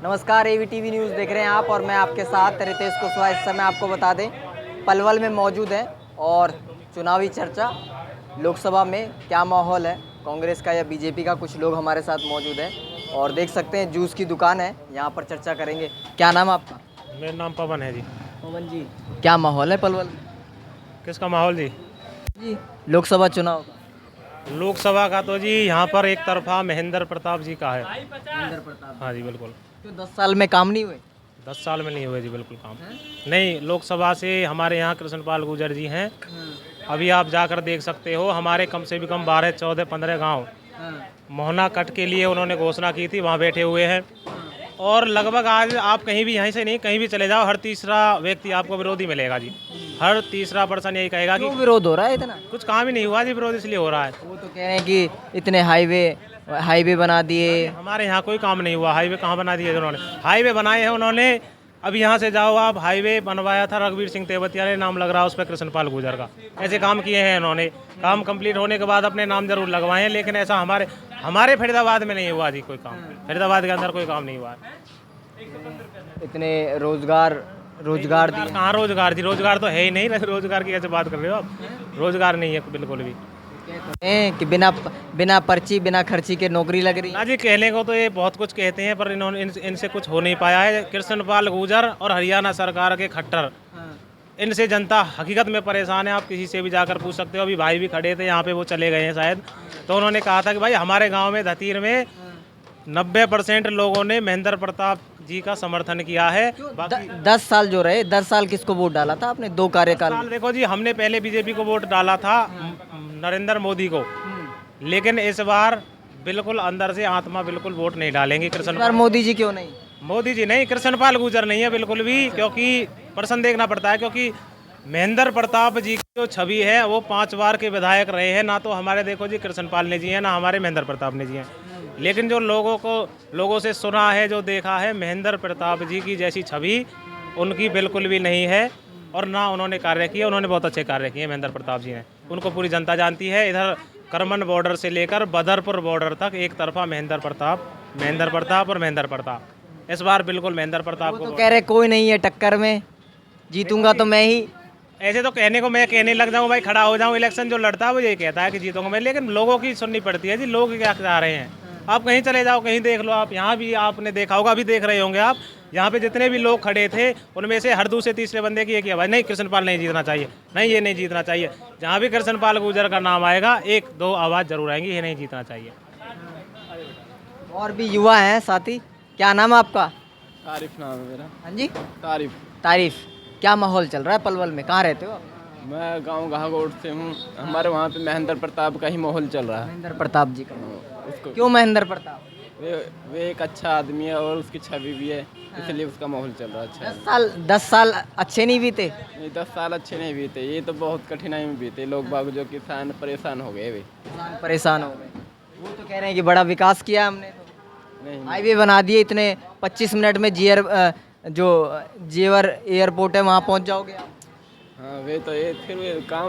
नमस्कार, AVTV news देख रहे हैं आप और मैं आपके साथ रितेश कुशवाहा। इस समय आपको बता दें पलवल में मौजूद हैं और चुनावी चर्चा लोकसभा में क्या माहौल है, कांग्रेस का या बीजेपी का। कुछ लोग हमारे साथ मौजूद हैं और देख सकते हैं जूस की दुकान है, यहाँ पर चर्चा करेंगे। क्या नाम है आपका? मेरा नाम पवन है जी। पवन जी, क्या माहौल है पलवल में? किसका माहौल जी? जी, लोकसभा चुनाव का। लोकसभा का तो जी यहाँ पर एक तरफा महेंद्र प्रताप जी का है। महेंद्र प्रताप। हाँ जी बिल्कुल। क्यों 10 साल में काम नहीं हुए? 10 साल में नहीं हुए जी बिल्कुल काम। नहीं, लोकसभा से हमारे यहाँ कृष्णपाल गुर्जर जी हैं। अभी आप जाकर देख सकते हो, हमारे कम से भी कम 12, 14, 15 गाँव मोहना कट के लिए उन्होंने घोषणा की थी, वहाँ बैठे हुए हैं। और लगभग आज आप कहीं भी, यहीं से नहीं कहीं भी चले जाओ, हर तीसरा व्यक्ति आपको विरोधी मिलेगा जी। हर तीसरा पर्सन यही कहेगा कि क्यों विरोध हो रहा है इतना? कुछ काम ही नहीं हुआ जी, विरोध इसलिए हो रहा है। वो तो कह रहे हैं कि इतने हाईवे बना दिए। हमारे यहाँ कोई काम नहीं हुआ। हाईवे कहाँ बना दिए उन्होंने? हाईवे बनाए हैं उन्होंने। अभी यहाँ से जाओ आप, हाईवे बनवाया था रघुवीर सिंह तेवतिया ने, नाम लग रहा है उस पर कृष्णपाल गुर्जर का। ऐसे काम किए हैं उन्होंने। काम कंप्लीट होने के बाद अपने नाम जरूर लगवाए हैं, लेकिन ऐसा हमारे फरीदाबाद में नहीं हुआ जी कोई काम। फरीदाबाद के अंदर कोई काम नहीं हुआ है। इतने रोजगार दिए। कहाँ रोजगार जी? रोजगार तो है ही नहीं। रोजगार की कैसे बात कर रहे हो आप? रोजगार नहीं है बिल्कुल भी। कि बिना पर्ची बिना खर्ची के नौकरी लग रही। ना जी, कहने को तो ये बहुत कुछ कहते हैं, पर इनसे कुछ हो नहीं पाया है। कृष्णपाल गुर्जर और हरियाणा सरकार के खट्टर, इनसे जनता हकीकत में परेशान है। आप किसी से भी जाकर पूछ सकते हो। अभी भाई भी खड़े थे यहाँ पे, वो चले गए हैं शायद। तो उन्होंने कहा था कि भाई हमारे गाँव में धतीर में 90% लोगों ने महेंद्र प्रताप जी का समर्थन किया है। 10 साल जो रहे, 10 साल किसको वोट डाला था आपने 2 कार्यकाल में? देखो जी, हमने पहले बीजेपी को वोट डाला था, नरेंद्र मोदी को। लेकिन इस बार बिल्कुल अंदर से आत्मा बिल्कुल वोट नहीं डालेंगे कृष्णपाल। मोदी जी क्यों नहीं? मोदी जी नहीं, कृष्णपाल गुर्जर नहीं है बिल्कुल भी। क्योंकि पर्सन देखना पड़ता है, क्योंकि महेंद्र प्रताप जी की जो छवि है वो 5 बार के विधायक रहे हैं। ना तो हमारे देखो जी कृष्णपाल ने जी हैं, ना हमारे महेंद्र प्रताप ने जी हैं। लेकिन जो लोगों से सुना है, जो देखा है, महेंद्र प्रताप जी की जैसी छवि उनकी बिल्कुल भी नहीं है। और ना उन्होंने कार्य किए। उन्होंने बहुत अच्छे कार्य किए महेंद्र प्रताप जी ने। उनको पूरी जनता जानती है। इधर करमन बॉर्डर से लेकर बदरपुर बॉर्डर तक एक तरफा महेंद्र प्रताप। इस बार बिल्कुल महेंद्र प्रताप को। तो कह रहे कोई नहीं है टक्कर में, जीतूंगा तो मैं ही। ऐसे तो कहने को मैं कहने लग जाऊं, भाई खड़ा हो जाऊं, इलेक्शन जो लड़ता है वो यही कहता है कि जीतूंगा मैं। लेकिन लोगों की सुननी पड़ती है जी, लोग क्या चाह रहे हैं। आप कहीं चले जाओ, कहीं देख लो आप। यहाँ भी आपने देखा होगा, अभी देख रहे होंगे आप, यहाँ पे जितने भी लोग खड़े थे उनमें से हर दूसरे तीसरे बंदे की एक ही आवाज़, नहीं कृष्णपाल नहीं जीतना चाहिए, नहीं ये नहीं जीतना चाहिए। जहाँ भी कृष्णपाल गुर्जर का नाम आएगा 1-2 आवाज़ जरूर आएंगी, ये नहीं जीतना चाहिए। और भी युवा हैं साथी। क्या नाम है आपका? तारीफ नाम है मेरा। हाँ जी, तारीफ। क्या माहौल चल रहा है पलवल में? कहाँ रहते हो आप? मैं गांव घाघोट से हूँ। हमारे वहाँ पे महेंद्र प्रताप का ही माहौल चल रहा है। महेंद्र प्रताप जी का। उसको क्यों महेंद्र प्रताप? वे एक अच्छा आदमी है और उसकी छवि भी है, इसलिए उसका माहौल चल रहा है अच्छा। 10 साल अच्छे नहीं बीते? नहीं, 10 साल अच्छे नहीं बीते। ये तो बहुत कठिनाई में बीते। लोग बाग जो किसान परेशान हो गए। वे परेशान हो गए। वो तो कह रहे हैं कि बड़ा विकास किया हमने, तो नहीं, हाईवे बना दिए इतने 25 मिनट में जेवर एयरपोर्ट है वहाँ पहुँच जाओगे आप। हाँ वे तो ये फिर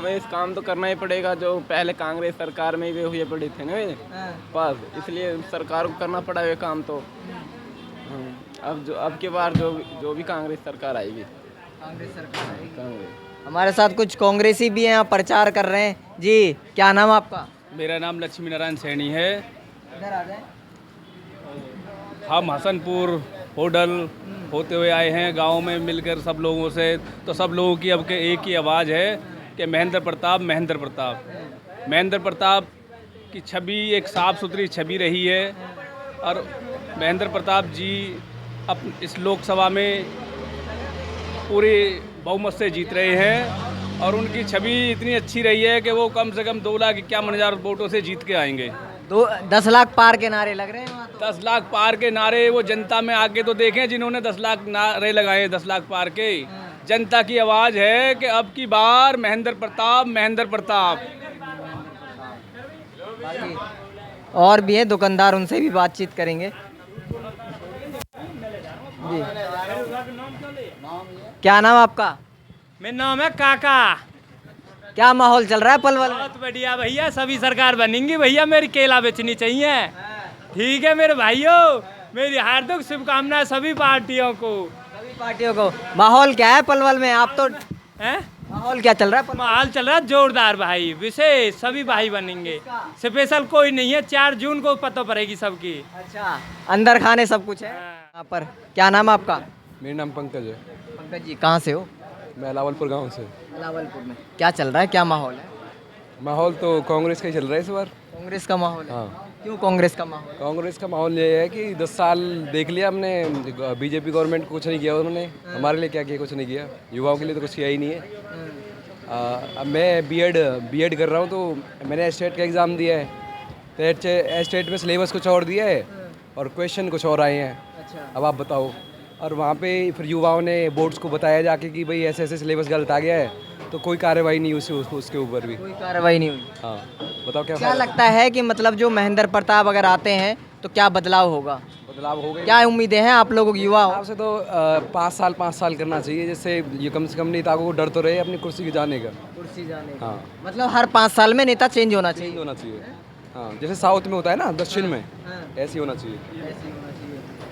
इस काम तो करना ही पड़ेगा। जो पहले कांग्रेस सरकार में वे हुए पड़े थे ना वे पास, इसलिए सरकार को करना पड़ा वे काम तो। अब की बार जो भी कांग्रेस सरकार आएगी। कांग्रेस। हमारे साथ कुछ कांग्रेसी भी हैं, यहाँ प्रचार कर रहे हैं। जी, क्या नाम आपका? मेरा नाम लक्ष्मी नारायण सैनी है। इधर आ जाए। हम हसनपुर होडल होते हुए आए हैं गांव में मिलकर सब लोगों से। तो सब लोगों की अब के एक ही आवाज़ है कि महेंद्र प्रताप की छवि एक साफ़ सुथरी छवि रही है। और महेंद्र प्रताप जी अब इस लोकसभा में पूरे बहुमत से जीत रहे हैं। और उनकी छवि इतनी अच्छी रही है कि वो कम से कम 2,51,000 वोटों से जीत के आएंगे। 10 लाख पार के नारे लग रहे हैं वहाँ तो। 10 लाख पार के नारे वो जनता में आके तो देखें, जिन्होंने 10 लाख नारे लगाए 10 लाख पार के। जनता की आवाज़ है कि अब की बार महेंद्र प्रताप। और भी हैं दुकानदार, उनसे भी बातचीत करेंगे। जी, क्या नाम आपका? मेरा नाम है काका। क्या माहौल चल रहा है पलवल में? बहुत बढ़िया भैया, सभी सरकार बनेंगी भैया, मेरी केला बेचनी चाहिए। ठीक है मेरे भाइयों, मेरी हार्दिक शुभकामनाएं सभी पार्टियों को। सभी पार्टियों को। माहौल क्या है पलवल में? आप तो हैं? माहौल क्या चल रहा है पलवल? माहौल चल रहा है जोरदार भाई, विशेष सभी भाई बनेंगे, स्पेशल कोई नहीं है। 4 जून को पता पड़ेगी सबकी। अच्छा, अंदर खाने सब कुछ है यहाँ पर। क्या नाम है आपका? मेरा नाम पंकज है। पंकज जी, कहाँ से हो? मैं लावलपुर गांव से। लावलपुर में क्या चल रहा है, क्या माहौल है? माहौल तो कांग्रेस का ही चल रहा है इस बार। कांग्रेस का माहौल है। हाँ। क्यों कांग्रेस का माहौल? कांग्रेस का माहौल ये है कि 10 साल देख लिया हमने, बीजेपी गवर्नमेंट को कुछ नहीं किया उन्होंने। हमारे लिए क्या किया? कुछ नहीं किया। युवाओं के लिए तो कुछ किया ही नहीं है। अब मैं बीएड कर रहा हूँ, तो मैंने स्टेट का एग्ज़ाम दिया है। तो स्टेट में सिलेबस कुछ और दिया है और क्वेश्चन कुछ और आए हैं। अच्छा। अब आप बताओ। और वहाँ पे फिर युवाओं ने बोर्ड्स को बताया जाके कि भाई ऐसे ऐसे सिलेबस गलत आ गया है, तो कोई कार्रवाई नहीं उसके ऊपर भी। कोई कार्रवाई नहीं हुई। हाँ, बताओ क्या क्या लगता है कि मतलब जो महेंद्र प्रताप अगर आते हैं तो क्या बदलाव होगा? बदलाव हो गया। क्या उम्मीदें हैं आप लोगों की, युवा हो? आपसे तो 5 साल करना चाहिए, जिससे ये कम से कम नेताओं को डर तो रहे अपनी कुर्सी के जाने का। कुर्सी जाने का। हाँ, मतलब हर 5 साल में नेता चेंज होना चाहिए। चेंज होना चाहिए। हाँ, जैसे साउथ में होता है ना, दक्षिण में, हाँ। ऐसे ही होना चाहिए। ऐसे ही होना चाहिए।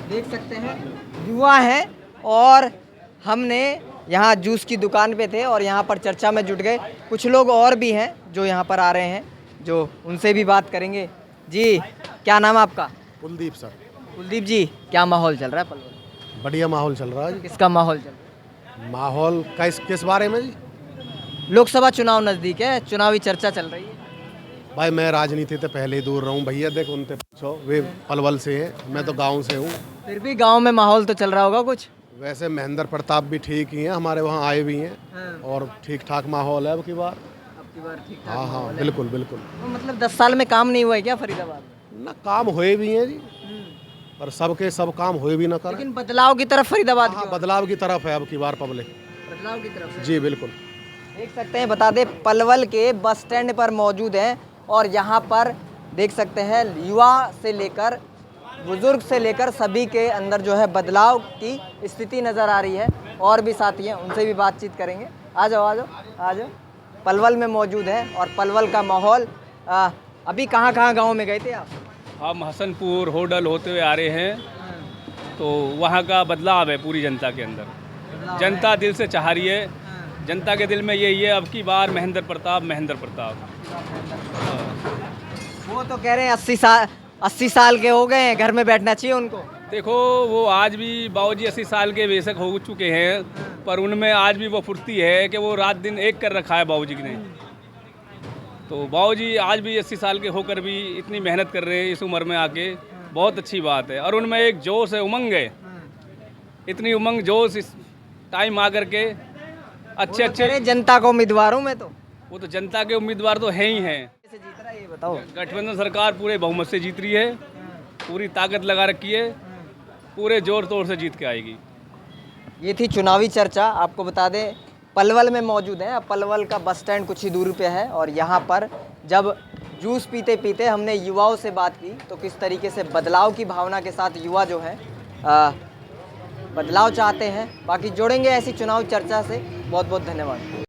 देख सकते हैं युवा हैं और हमने यहाँ जूस की दुकान पे थे और यहाँ पर चर्चा में जुट गए। कुछ लोग और भी हैं जो यहाँ पर आ रहे हैं, जो उनसे भी बात करेंगे। जी, क्या नाम है आपका? कुलदीप सर। कुलदीप जी, क्या माहौल चल रहा है पलवल? बढ़िया माहौल चल रहा है जी। किसका माहौल चल रहा है? माहौल किस बारे में जी? लोकसभा चुनाव नज़दीक है, चुनावी चर्चा चल रही है। भाई मैं राजनीति से पहले ही दूर रहा हूँ भैया, देख उनसे पूछो, वे पलवल से हैं, मैं तो गांव से हूँ। फिर भी गांव में माहौल तो चल रहा होगा कुछ। वैसे महेंद्र प्रताप भी ठीक ही हैं, हमारे वहाँ आए भी हैं और ठीक ठाक माहौल है अब की बार। ठीक-ठाक हाँ हाँ, बिल्कुल बिल्कुल। तो मतलब 10 साल में काम नहीं हुआ है क्या फरीदाबाद में? ना काम हुए भी हैं जी, पर सबके सब काम हुए भी ना करें। लेकिन बदलाव की तरफ फरीदाबाद हाँ, क्यों? बदलाव की तरफ है अब की बार पब्लिक। बदलाव की तरफ से। जी बिल्कुल। देख सकते हैं, बता दें पलवल के बस स्टैंड पर मौजूद हैं और यहाँ पर देख सकते हैं युवा से लेकर बुजुर्ग से लेकर सभी के अंदर जो है बदलाव की स्थिति नज़र आ रही है। और भी साथी हैं, उनसे भी बातचीत करेंगे। आ जाओ आ जाओ आ जाओ। पलवल में मौजूद है और पलवल का माहौल अभी कहाँ गांव में गए थे आप? हम हसनपुर होडल होते हुए आ रहे हैं, तो वहाँ का बदलाव है पूरी जनता के अंदर। जनता दिल से चाह रही है, जनता के दिल में यही है अब की बार महेंद्र प्रताप। वो तो कह रहे हैं 80 साल के हो गए हैं, घर में बैठना चाहिए उनको। देखो, वो आज भी बाबूजी 80 साल के बेशक हो चुके हैं, पर उनमें आज भी वो फुर्ती है कि वो रात दिन एक कर रखा है बाबूजी ने। तो बाबूजी आज भी 80 साल के होकर भी इतनी मेहनत कर रहे हैं इस उम्र में आके, बहुत अच्छी बात है। और उनमें एक जोश है, उमंग है, इतनी उमंग जोश इस टाइम आकर के अच्छे जनता का उम्मीदवार हूँ मैं तो। वो तो जनता के उम्मीदवार तो हैं ही हैं। कैसे जीत रहा है ये बताओ? गठबंधन सरकार पूरे बहुमत से जीत रही है, पूरी ताकत लगा रखी है, पूरे जोर तोड़ से जीत के आएगी। ये थी चुनावी चर्चा। आपको बता दें पलवल में मौजूद है। पलवल का बस स्टैंड कुछ ही दूरी पे है और यहाँ पर जब जूस पीते पीते हमने युवाओं से बात की तो किस तरीके से बदलाव की भावना के साथ युवा जो है बदलाव चाहते हैं। बाकी जोड़ेंगे ऐसी चुनाव चर्चा से। बहुत बहुत धन्यवाद।